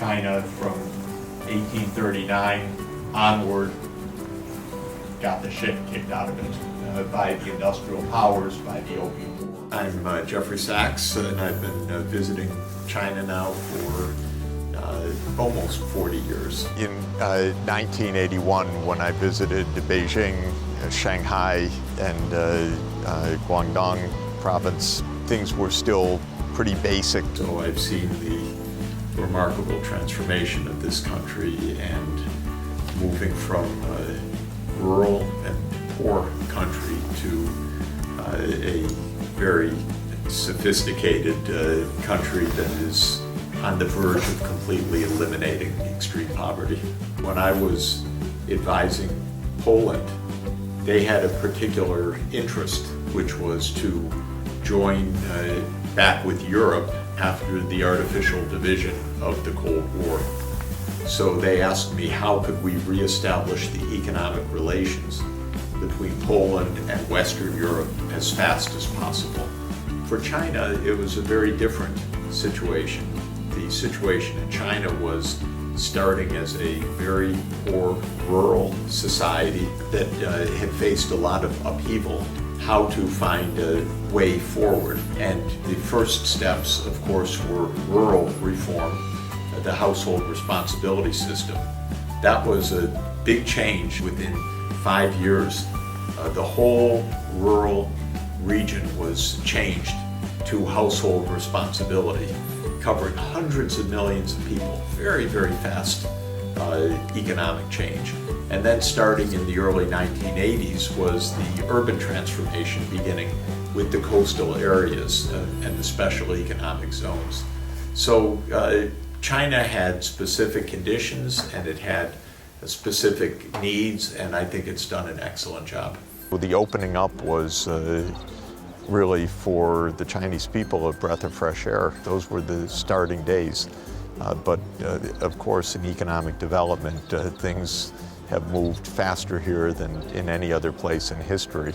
China from 1839 onward got the shit kicked out of it by the industrial powers, by the Opium War. I'm Jeffrey Sachs, and I've been visiting China now for almost 40 years. In 1981, when I visited Beijing, Shanghai, and Guangdong province, things were still pretty basic. So I've seen the remarkable transformation of this country and moving from a rural and poor country to a very sophisticated country that is on the verge of completely eliminating extreme poverty. When I was advising Poland, they had a particular interest, which was to join back with Europe after the artificial division of the Cold War. So they asked me, how could we reestablish the economic relations between Poland and Western Europe as fast as possible? For China, it was a very different situation. The situation in China was starting as a very poor rural society that had faced a lot of upheaval, how to find a way forward. And the first steps, of course, were rural reform, the household responsibility system. That was a big change. Within 5 years, the whole rural region was changed to household responsibility, covering hundreds of millions of people. Very, very fast economic change. And then starting in the early 1980s was the urban transformation beginning with the coastal areas and the special economic zones. So China had specific conditions and it had specific needs, and I think it's done an excellent job. The opening up was really, for the Chinese people, a breath of fresh air. Those were the starting days. But of course, in economic development, things have moved faster here than in any other place in history.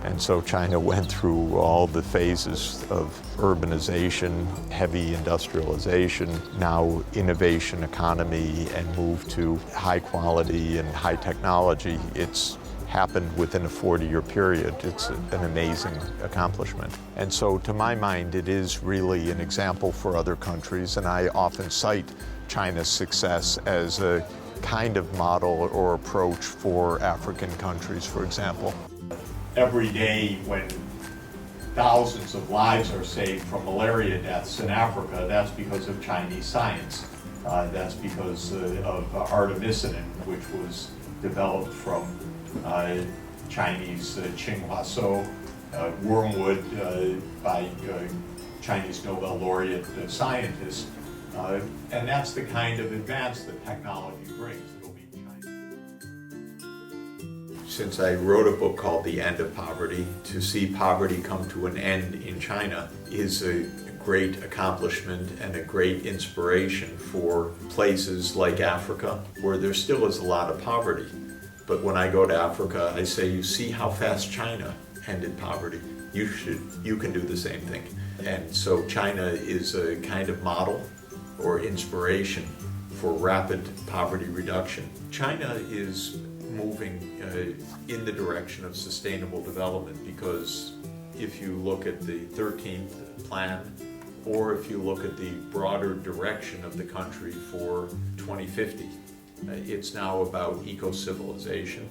And so China went through all the phases of urbanization, heavy industrialization, now innovation economy, and moved to high quality and high technology. It's happened within a 40-year period. It's an amazing accomplishment. And so to my mind, it is really an example for other countries, and I often cite China's success as a kind of model or approach for African countries, for example. Every day when thousands of lives are saved from malaria deaths in Africa, that's because of Chinese science. That's because of artemisinin, which was developed from Chinese Tsinghua wormwood by Chinese Nobel laureate scientists. And that's the kind of advance that technology brings. It'll be China. Since I wrote a book called The End of Poverty, to see poverty come to an end in China is a great accomplishment and a great inspiration for places like Africa, where there still is a lot of poverty. But when I go to Africa, I say, you see how fast China ended poverty. You can do the same thing. And so China is a kind of model or inspiration for rapid poverty reduction. China is moving in the direction of sustainable development, because if you look at the 13th plan, or if you look at the broader direction of the country for 2050, it's now about eco-civilization.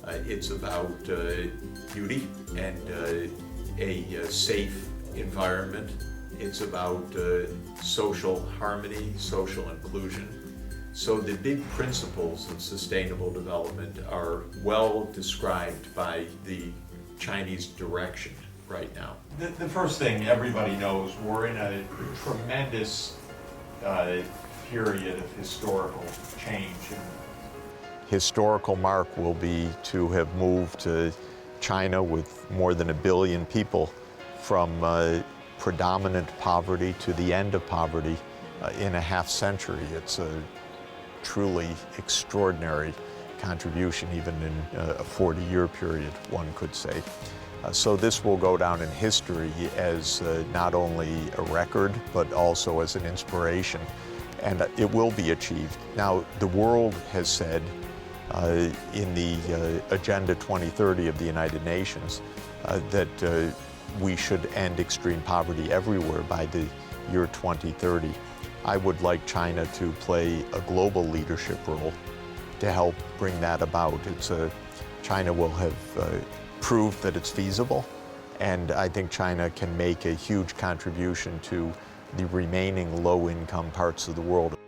It's about beauty and a safe environment. It's about social harmony, social inclusion. So the big principles of sustainable development are well described by the Chinese direction right now. The first thing everybody knows, we're in a tremendous period of historical change. Historical mark will be to have moved to China with more than 1 billion people from predominant poverty to the end of poverty in a half century. It's a truly extraordinary contribution, even in a 40-year period, one could say. So this will go down in history as not only a record, but also as an inspiration and it will be achieved. Now, the world has said in the Agenda 2030 of the United Nations that we should end extreme poverty everywhere by the year 2030. I would like China to play a global leadership role to help bring that about. China will have proved that it's feasible, and I think China can make a huge contribution to the remaining low-income parts of the world.